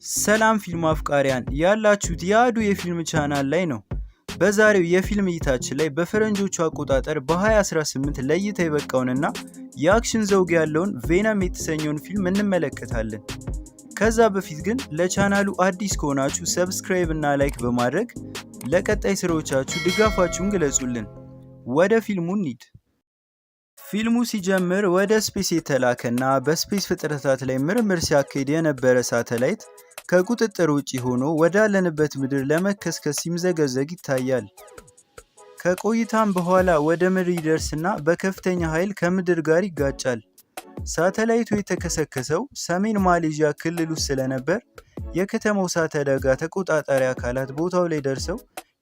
ሰላም ፊልም አፍቃሪያን ያላችሁት የአዱ የፊልም ቻናል ላይ ነው። በዛሬው የፊልም እይታችን ላይ በፈረንጆቹ አቆጣጠር በ2018 ለእይታ የበቃውንና የአክሽን ዘውግ ያለውን ቬነም የተሰኘውን ፊልም እንመለከታለን። ከዛ በፊት ግን ለቻናሉ አዲስ ከሆናችሁ ሰብስክራይብ እና ላይክ በማድረግ ለቀጣይ ስራዎቻችሁ ድጋፋችሁን ግለጹልን። ወደ ፊልሙ እንሂድ። ፊልሙ ሲጀምር ወደ ስፔስ የተላከና በስፔስ ፍጥረታት ላይ ምርምር ሲያካሂድ የነበረ ሳተላይት ከቁጥጥር ውጪ ሆኖ ወዳለንበት ምድር ለመከስከስ ሲምዘገዘግ ይታያል። ከቆይታም በኋላ ወደ ምድር ይደርስና በከፍተኛ ኃይል ከምድር ጋር ይጋጫል። ሳተላይቱ የተከሰከሰው ሰሜን ማሌዥያ ክልል ውስጥ ስለነበር የከተማው እሳተ አደጋ ተቆጣጣሪ አካላት ቦታው ላይ ደርሰው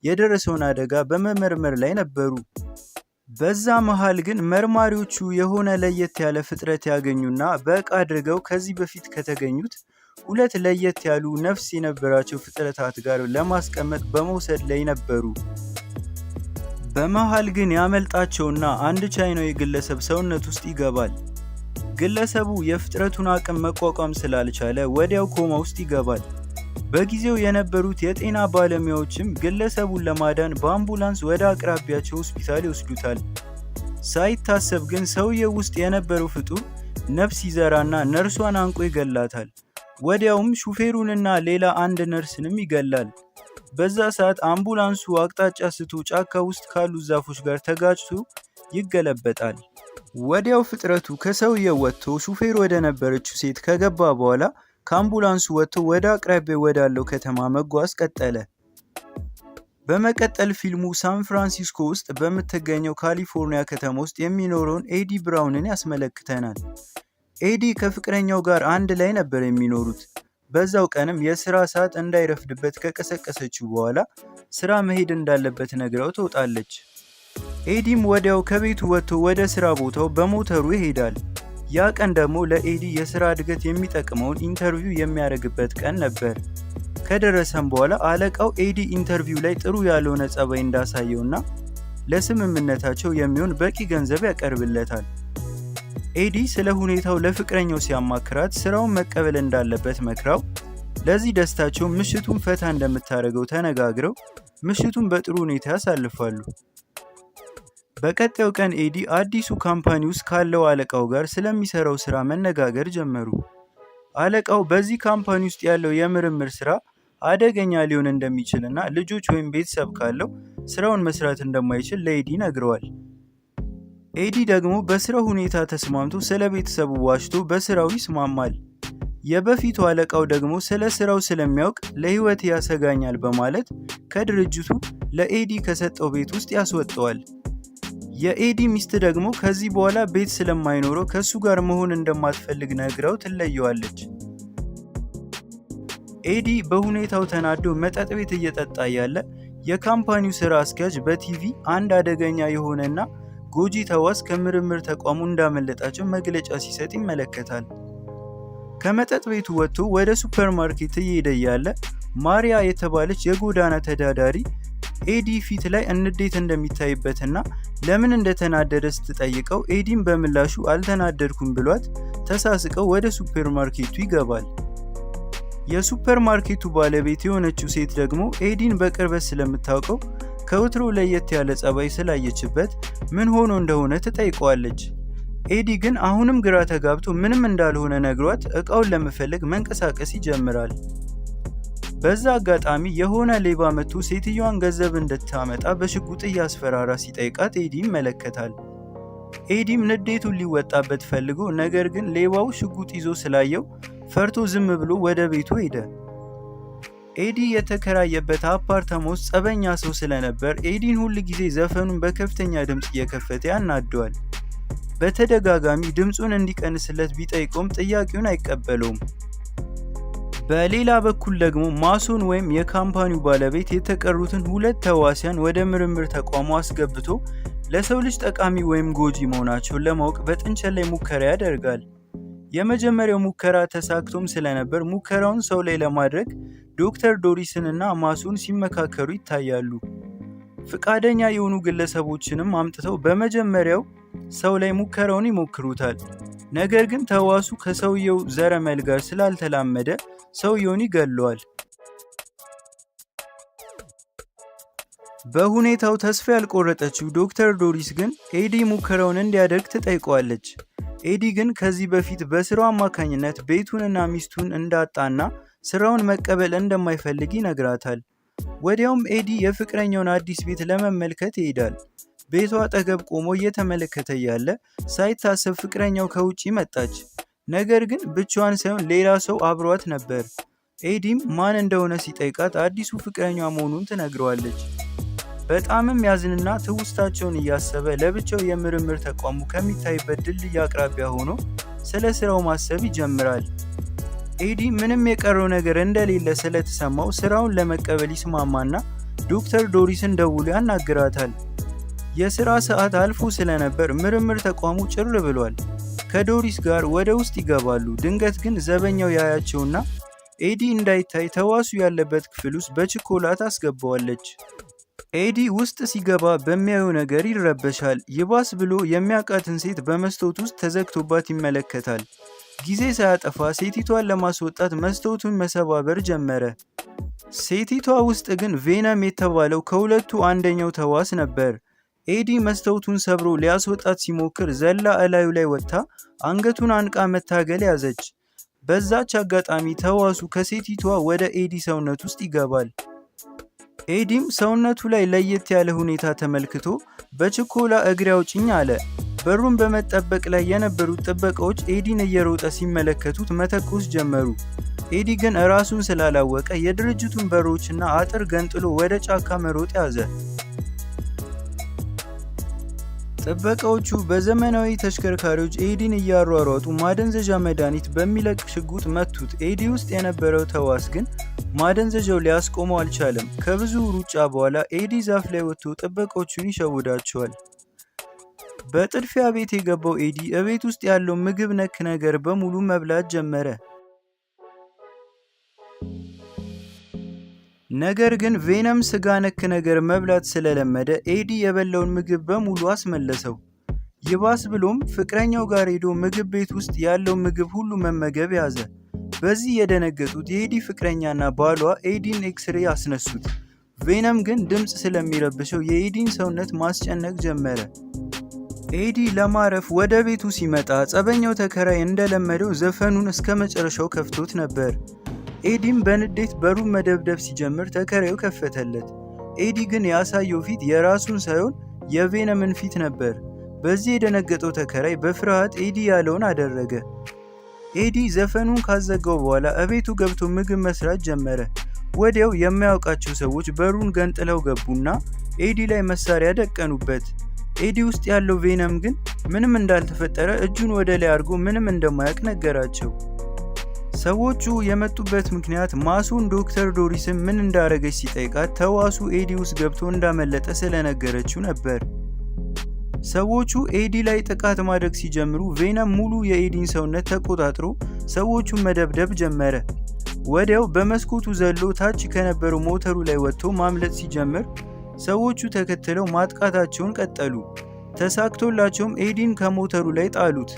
የደረሰውን አደጋ በመመርመር ላይ ነበሩ። በዛ መሃል ግን መርማሪዎቹ የሆነ ለየት ያለ ፍጥረት ያገኙና በእቃ አድርገው ከዚህ በፊት ከተገኙት ሁለት ለየት ያሉ ነፍስ የነበራቸው ፍጥረታት ጋር ለማስቀመጥ በመውሰድ ላይ ነበሩ። በመሃል ግን ያመልጣቸውና አንድ ቻይናዊ ግለሰብ ሰውነት ውስጥ ይገባል። ግለሰቡ የፍጥረቱን አቅም መቋቋም ስላልቻለ ወዲያው ኮማ ውስጥ ይገባል። በጊዜው የነበሩት የጤና ባለሙያዎችም ግለሰቡን ለማዳን በአምቡላንስ ወደ አቅራቢያቸው ሆስፒታል ይወስዱታል። ሳይታሰብ ግን ሰውየው ውስጥ የነበረው ፍጡር ነፍስ ይዘራና ነርሷን አንቆ ይገላታል። ወዲያውም ሹፌሩንና ሌላ አንድ ነርስንም ይገላል። በዛ ሰዓት አምቡላንሱ አቅጣጫ ስቶ ጫካ ውስጥ ካሉ ዛፎች ጋር ተጋጭቶ ይገለበጣል። ወዲያው ፍጥረቱ ከሰውየው ወጥቶ ሹፌሩ ወደ ነበረችው ሴት ከገባ በኋላ ከአምቡላንሱ ወጥቶ ወደ አቅራቢያው ወዳለው ከተማ መጓዝ ቀጠለ። በመቀጠል ፊልሙ ሳን ፍራንሲስኮ ውስጥ በምትገኘው ካሊፎርኒያ ከተማ ውስጥ የሚኖረውን ኤዲ ብራውንን ያስመለክተናል። ኤዲ ከፍቅረኛው ጋር አንድ ላይ ነበር የሚኖሩት። በዛው ቀንም የስራ ሰዓት እንዳይረፍድበት ከቀሰቀሰችው በኋላ ስራ መሄድ እንዳለበት ነግራው ትወጣለች። ኤዲም ወዲያው ከቤቱ ወጥቶ ወደ ስራ ቦታው በሞተሩ ይሄዳል። ያ ቀን ደግሞ ለኤዲ የስራ እድገት የሚጠቅመውን ኢንተርቪው የሚያደርግበት ቀን ነበር። ከደረሰም በኋላ አለቃው ኤዲ ኢንተርቪው ላይ ጥሩ ያልሆነ ጸባይ እንዳሳየውና ለስምምነታቸው የሚሆን በቂ ገንዘብ ያቀርብለታል። ኤዲ ስለ ሁኔታው ለፍቅረኛው ሲያማክራት ስራውን መቀበል እንዳለበት መክራው ለዚህ ደስታቸው ምሽቱን ፈታ እንደምታደርገው ተነጋግረው ምሽቱን በጥሩ ሁኔታ ያሳልፋሉ። በቀጣዩ ቀን ኤዲ አዲሱ ካምፓኒ ውስጥ ካለው አለቃው ጋር ስለሚሰራው ስራ መነጋገር ጀመሩ። አለቃው በዚህ ካምፓኒ ውስጥ ያለው የምርምር ስራ አደገኛ ሊሆን እንደሚችልና ልጆች ወይም ቤተሰብ ካለው ስራውን መስራት እንደማይችል ለኤዲ ነግረዋል። ኤዲ ደግሞ በስራው ሁኔታ ተስማምቶ ስለ ቤተሰቡ ዋሽቶ በስራው ይስማማል። የበፊቱ አለቃው ደግሞ ስለ ስራው ስለሚያውቅ ለህይወት ያሰጋኛል በማለት ከድርጅቱ ለኤዲ ከሰጠው ቤት ውስጥ ያስወጠዋል። የኤዲ ሚስት ደግሞ ከዚህ በኋላ ቤት ስለማይኖረው ከሱ ጋር መሆን እንደማትፈልግ ነግራው ትለየዋለች። ኤዲ በሁኔታው ተናዶ መጠጥ ቤት እየጠጣ ያለ የካምፓኒው ስራ አስኪያጅ በቲቪ አንድ አደገኛ የሆነና ጎጂ ተዋስ ከምርምር ተቋሙ እንዳመለጣቸው መግለጫ ሲሰጥ ይመለከታል። ከመጠጥ ቤቱ ወጥቶ ወደ ሱፐርማርኬት እየሄደ ያለ ማሪያ የተባለች የጎዳና ተዳዳሪ ኤዲ ፊት ላይ እንዴት እንደሚታይበትና ለምን እንደተናደደ ስትጠይቀው ኤዲም በምላሹ አልተናደድኩም ብሏት ተሳስቀው ወደ ሱፐርማርኬቱ ይገባል። የሱፐርማርኬቱ ባለቤት የሆነችው ሴት ደግሞ ኤዲን በቅርበት ስለምታውቀው ከወትሮ ለየት ያለ ጸባይ ስላየችበት ምን ሆኖ እንደሆነ ትጠይቀዋለች። ኤዲ ግን አሁንም ግራ ተጋብቶ ምንም እንዳልሆነ ነግሯት እቃውን ለመፈለግ መንቀሳቀስ ይጀምራል። በዛ አጋጣሚ የሆነ ሌባ መጥቶ ሴትዮዋን ገንዘብ እንድታመጣ በሽጉጥ እያስፈራራ ሲጠይቃት ኤዲ ይመለከታል። ኤዲም ንዴቱን ሊወጣበት ፈልጎ ነገር ግን ሌባው ሽጉጥ ይዞ ስላየው ፈርቶ ዝም ብሎ ወደ ቤቱ ሄደ። ኤዲ የተከራየበት አፓርታማ ውስጥ ጸበኛ ሰው ስለነበር ኤዲን ሁል ጊዜ ዘፈኑን በከፍተኛ ድምፅ እየከፈተ ያናደዋል። በተደጋጋሚ ድምፁን እንዲቀንስለት ቢጠይቀውም ጥያቄውን አይቀበለውም። በሌላ በኩል ደግሞ ማሶን ወይም የካምፓኒው ባለቤት የተቀሩትን ሁለት ተዋሲያን ወደ ምርምር ተቋሙ አስገብቶ ለሰው ልጅ ጠቃሚ ወይም ጎጂ መሆናቸውን ለማወቅ በጥንቸል ላይ ሙከራ ያደርጋል። የመጀመሪያው ሙከራ ተሳክቶም ስለነበር ሙከራውን ሰው ላይ ለማድረግ ዶክተር ዶሪስን እና ማሶን ሲመካከሩ ይታያሉ። ፍቃደኛ የሆኑ ግለሰቦችንም አምጥተው በመጀመሪያው ሰው ላይ ሙከራውን ይሞክሩታል። ነገር ግን ተዋሱ ከሰውየው ዘረመል ጋር ስላልተላመደ ሰውየውን ይገለዋል። በሁኔታው ተስፋ ያልቆረጠችው ዶክተር ዶሪስ ግን ኤዲ ሙከራውን እንዲያደርግ ትጠይቀዋለች። ኤዲ ግን ከዚህ በፊት በስራው አማካኝነት ቤቱንና ሚስቱን እንዳጣና ስራውን መቀበል እንደማይፈልግ ይነግራታል። ወዲያውም ኤዲ የፍቅረኛውን አዲስ ቤት ለመመልከት ይሄዳል። ቤቷ አጠገብ ቆሞ እየተመለከተ ያለ ሳይታሰብ ፍቅረኛው ከውጪ መጣች። ነገር ግን ብቻዋን ሳይሆን ሌላ ሰው አብሯት ነበር። ኤዲም ማን እንደሆነ ሲጠይቃት አዲሱ ፍቅረኛዋ መሆኑን ትነግረዋለች። በጣምም ያዝንና ትውስታቸውን እያሰበ ለብቻው የምርምር ተቋሙ ከሚታይበት ድልድይ አቅራቢያ ሆኖ ስለ ስራው ማሰብ ይጀምራል። ኤዲ ምንም የቀረው ነገር እንደሌለ ስለተሰማው ስራውን ለመቀበል ይስማማና ዶክተር ዶሪስን ደውሎ ያናግራታል። የስራ ሰዓት አልፎ ስለነበር ምርምር ተቋሙ ጭር ብሏል። ከዶሪስ ጋር ወደ ውስጥ ይገባሉ። ድንገት ግን ዘበኛው ያያቸውና ኤዲ እንዳይታይ ተዋሱ ያለበት ክፍል ውስጥ በችኮላ ታስገባዋለች። ኤዲ ውስጥ ሲገባ በሚያየው ነገር ይረበሻል። ይባስ ብሎ የሚያውቃትን ሴት በመስታወት ውስጥ ተዘግቶባት ይመለከታል። ጊዜ ሳያጠፋ ሴቲቷን ለማስወጣት መስታወቱን መሰባበር ጀመረ። ሴቲቷ ውስጥ ግን ቬነም የተባለው ከሁለቱ አንደኛው ተዋስ ነበር። ኤዲ መስታወቱን ሰብሮ ሊያስወጣት ሲሞክር ዘላ እላዩ ላይ ወጥታ አንገቱን አንቃ መታገል ያዘች። በዛች አጋጣሚ ተዋሱ ከሴቲቷ ወደ ኤዲ ሰውነት ውስጥ ይገባል። ኤዲም ሰውነቱ ላይ ለየት ያለ ሁኔታ ተመልክቶ በችኮላ እግሬ አውጭኝ አለ። በሩን በመጠበቅ ላይ የነበሩት ጥበቃዎች ኤዲን እየሮጠ ሲመለከቱት መተኮስ ጀመሩ። ኤዲ ግን ራሱን ስላላወቀ የድርጅቱን በሮችና አጥር ገንጥሎ ወደ ጫካ መሮጥ ያዘ። ጥበቃዎቹ በዘመናዊ ተሽከርካሪዎች ኤዲን እያሯሯጡ ማደንዘዣ መድኃኒት በሚለቅ ሽጉጥ መቱት። ኤዲ ውስጥ የነበረው ተዋስ ግን ማደንዘዣው ሊያስቆመው አልቻለም። ከብዙ ሩጫ በኋላ ኤዲ ዛፍ ላይ ወጥቶ ጥበቃዎቹን ይሸውዳቸዋል። በጥድፊያ ቤት የገባው ኤዲ እቤት ውስጥ ያለው ምግብ ነክ ነገር በሙሉ መብላት ጀመረ። ነገር ግን ቬነም ስጋ ነክ ነገር መብላት ስለለመደ ኤዲ የበላውን ምግብ በሙሉ አስመለሰው። ይባስ ብሎም ፍቅረኛው ጋር ሄዶ ምግብ ቤት ውስጥ ያለው ምግብ ሁሉ መመገብ ያዘ። በዚህ የደነገጡት የኤዲ ፍቅረኛና ባሏ ኤዲን ኤክስሬ አስነሱት። ቬነም ግን ድምፅ ስለሚረብሸው የኤዲን ሰውነት ማስጨነቅ ጀመረ። ኤዲ ለማረፍ ወደ ቤቱ ሲመጣ ጸበኛው ተከራይ እንደለመደው ዘፈኑን እስከ መጨረሻው ከፍቶት ነበር። ኤዲም በንዴት በሩን መደብደብ ሲጀምር ተከራዩ ከፈተለት። ኤዲ ግን ያሳየው ፊት የራሱን ሳይሆን የቬነምን ፊት ነበር። በዚህ የደነገጠው ተከራይ በፍርሃት ኤዲ ያለውን አደረገ። ኤዲ ዘፈኑን ካዘጋው በኋላ እቤቱ ገብቶ ምግብ መስራት ጀመረ። ወዲያው የማያውቃቸው ሰዎች በሩን ገንጥለው ገቡና ኤዲ ላይ መሳሪያ ደቀኑበት። ኤዲ ውስጥ ያለው ቬነም ግን ምንም እንዳልተፈጠረ እጁን ወደ ላይ አድርጎ ምንም እንደማያውቅ ነገራቸው። ሰዎቹ የመጡበት ምክንያት ማሱን ዶክተር ዶሪስን ምን እንዳረገች ሲጠይቃት ተዋሱ ኤዲ ውስጥ ገብቶ እንዳመለጠ ስለነገረችው ነበር። ሰዎቹ ኤዲ ላይ ጥቃት ማድረግ ሲጀምሩ ቬነም ሙሉ የኤዲን ሰውነት ተቆጣጥሮ ሰዎቹን መደብደብ ጀመረ። ወዲያው በመስኮቱ ዘሎ ታች ከነበረው ሞተሩ ላይ ወጥቶ ማምለጥ ሲጀምር ሰዎቹ ተከትለው ማጥቃታቸውን ቀጠሉ። ተሳክቶላቸውም ኤዲን ከሞተሩ ላይ ጣሉት።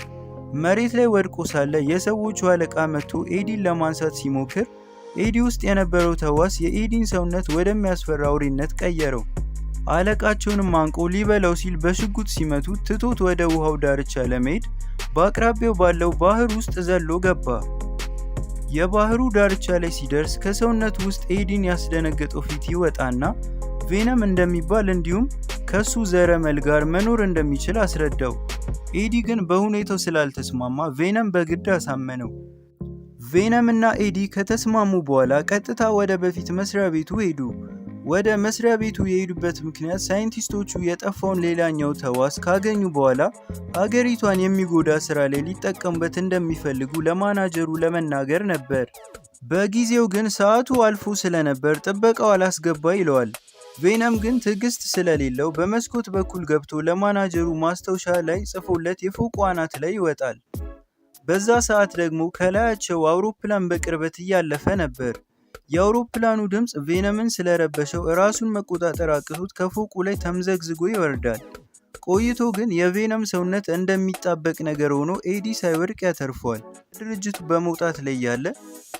መሬት ላይ ወድቆ ሳለ የሰዎቹ አለቃ መጥቶ ኤዲን ለማንሳት ሲሞክር ኤዲ ውስጥ የነበረው ተዋስ የኤዲን ሰውነት ወደሚያስፈራ አውሬነት ቀየረው። አለቃቸውንም አንቆ ሊበላው ሲል በሽጉጥ ሲመቱት ትቶት ወደ ውሃው ዳርቻ ለመሄድ በአቅራቢያው ባለው ባህር ውስጥ ዘሎ ገባ። የባህሩ ዳርቻ ላይ ሲደርስ ከሰውነቱ ውስጥ ኤዲን ያስደነገጠው ፊት ይወጣና ቬነም እንደሚባል እንዲሁም ከሱ ዘረመል ጋር መኖር እንደሚችል አስረዳው። ኤዲ ግን በሁኔታው ስላልተስማማ ቬነም በግድ አሳመነው። ቬነም እና ኤዲ ከተስማሙ በኋላ ቀጥታ ወደ በፊት መስሪያ ቤቱ ሄዱ። ወደ መስሪያ ቤቱ የሄዱበት ምክንያት ሳይንቲስቶቹ የጠፋውን ሌላኛው ተዋስ ካገኙ በኋላ ሀገሪቷን የሚጎዳ ስራ ላይ ሊጠቀሙበት እንደሚፈልጉ ለማናጀሩ ለመናገር ነበር። በጊዜው ግን ሰዓቱ አልፎ ስለነበር ጥበቃው አላስገባ ይለዋል። ቬነም ግን ትዕግስት ስለሌለው በመስኮት በኩል ገብቶ ለማናጀሩ ማስታወሻ ላይ ጽፎለት የፎቁ አናት ላይ ይወጣል። በዛ ሰዓት ደግሞ ከላያቸው አውሮፕላን በቅርበት እያለፈ ነበር። የአውሮፕላኑ ድምፅ ቬነምን ስለረበሸው ራሱን መቆጣጠር አቅቶት ከፎቁ ላይ ተምዘግዝጎ ይወርዳል። ቆይቶ ግን የቬነም ሰውነት እንደሚጣበቅ ነገር ሆኖ ኤዲ ሳይወድቅ ያተርፈዋል። ድርጅቱ በመውጣት ላይ ያለ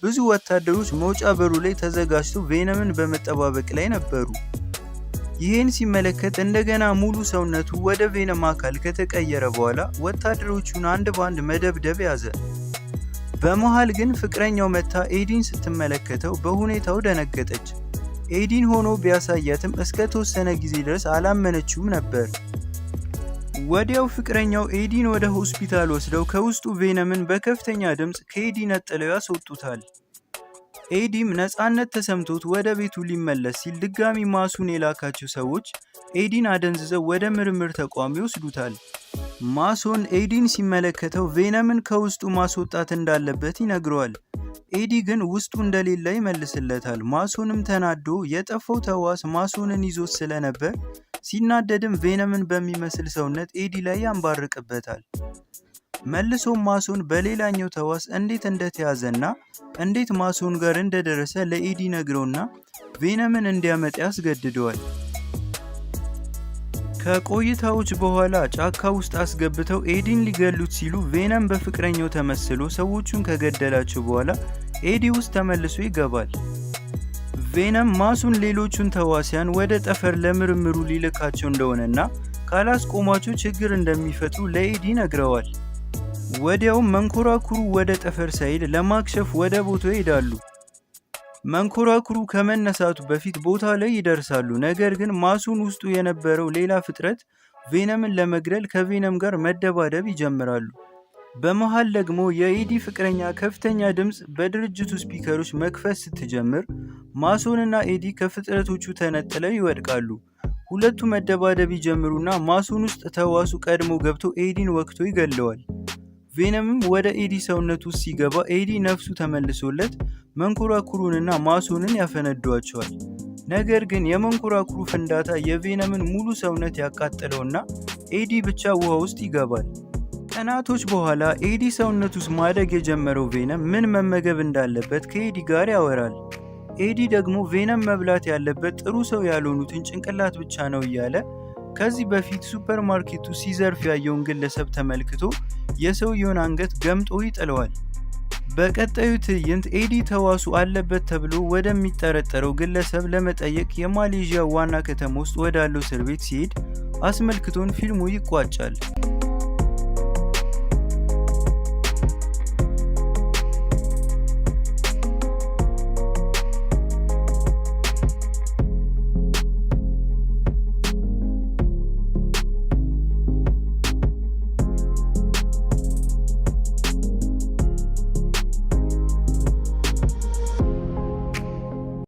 ብዙ ወታደሮች መውጫ በሩ ላይ ተዘጋጅተው ቬነምን በመጠባበቅ ላይ ነበሩ። ይህን ሲመለከት እንደገና ሙሉ ሰውነቱ ወደ ቬነም አካል ከተቀየረ በኋላ ወታደሮቹን አንድ ባንድ መደብደብ ያዘ። በመሃል ግን ፍቅረኛው መታ ኤዲን ስትመለከተው በሁኔታው ደነገጠች። ኤዲን ሆኖ ቢያሳያትም እስከ ተወሰነ ጊዜ ድረስ አላመነችውም ነበር። ወዲያው ፍቅረኛው ኤዲን ወደ ሆስፒታል ወስደው ከውስጡ ቬነምን በከፍተኛ ድምፅ ከኤዲ ነጥለው ያስወጡታል። ኤዲም ነፃነት ተሰምቶት ወደ ቤቱ ሊመለስ ሲል ድጋሚ ማሱን የላካቸው ሰዎች ኤዲን አደንዝዘው ወደ ምርምር ተቋም ይወስዱታል። ማሶን ኤዲን ሲመለከተው ቬነምን ከውስጡ ማስወጣት እንዳለበት ይነግረዋል። ኤዲ ግን ውስጡ እንደሌለ ይመልስለታል። ማሶንም ተናዶ የጠፋው ተዋስ ማሶንን ይዞት ስለነበር ሲናደድም ቬነምን በሚመስል ሰውነት ኤዲ ላይ ያንባርቅበታል። መልሶም ማሶን በሌላኛው ተዋስ እንዴት እንደተያዘና እንዴት ማሶን ጋር እንደደረሰ ለኤዲ ነግረውና ቬነምን እንዲያመጣ ያስገድደዋል። ከቆይታዎች በኋላ ጫካ ውስጥ አስገብተው ኤዲን ሊገሉት ሲሉ ቬነም በፍቅረኛው ተመስሎ ሰዎቹን ከገደላቸው በኋላ ኤዲ ውስጥ ተመልሶ ይገባል። ቬነም ማሱን ሌሎቹን ተዋሲያን ወደ ጠፈር ለምርምሩ ሊልካቸው እንደሆነና ካላስቆሟቸው ችግር እንደሚፈጥሩ ለኤዲ ነግረዋል። ወዲያውም መንኮራኩሩ ወደ ጠፈር ሳይል ለማክሸፍ ወደ ቦታው ይሄዳሉ። መንኮራኩሩ ከመነሳቱ በፊት ቦታ ላይ ይደርሳሉ። ነገር ግን ማሱን ውስጡ የነበረው ሌላ ፍጥረት ቬነምን ለመግደል ከቬነም ጋር መደባደብ ይጀምራሉ። በመሃል ደግሞ የኤዲ ፍቅረኛ ከፍተኛ ድምፅ በድርጅቱ ስፒከሮች መክፈት ስትጀምር ማሶንና ኤዲ ከፍጥረቶቹ ተነጥለው ይወድቃሉ። ሁለቱ መደባደብ ይጀምሩና ማሶን ውስጥ ተዋሱ ቀድሞ ገብቶ ኤዲን ወቅቶ ይገለዋል። ቬነምም ወደ ኤዲ ሰውነት ውስጥ ሲገባ ኤዲ ነፍሱ ተመልሶለት መንኮራኩሩንና ማሶንን ያፈነዷቸዋል። ነገር ግን የመንኮራኩሩ ፍንዳታ የቬነምን ሙሉ ሰውነት ያቃጠለውና ኤዲ ብቻ ውሃ ውስጥ ይገባል። ቀናቶች በኋላ ኤዲ ሰውነት ውስጥ ማደግ የጀመረው ቬነም ምን መመገብ እንዳለበት ከኤዲ ጋር ያወራል። ኤዲ ደግሞ ቬነም መብላት ያለበት ጥሩ ሰው ያልሆኑትን ጭንቅላት ብቻ ነው እያለ ከዚህ በፊት ሱፐርማርኬቱ ሲዘርፍ ያየውን ግለሰብ ተመልክቶ የሰውየውን አንገት ገምጦ ይጥለዋል። በቀጣዩ ትዕይንት ኤዲ ተዋሱ አለበት ተብሎ ወደሚጠረጠረው ግለሰብ ለመጠየቅ የማሌዥያ ዋና ከተማ ውስጥ ወዳለው እስር ቤት ሲሄድ አስመልክቶን ፊልሙ ይቋጫል።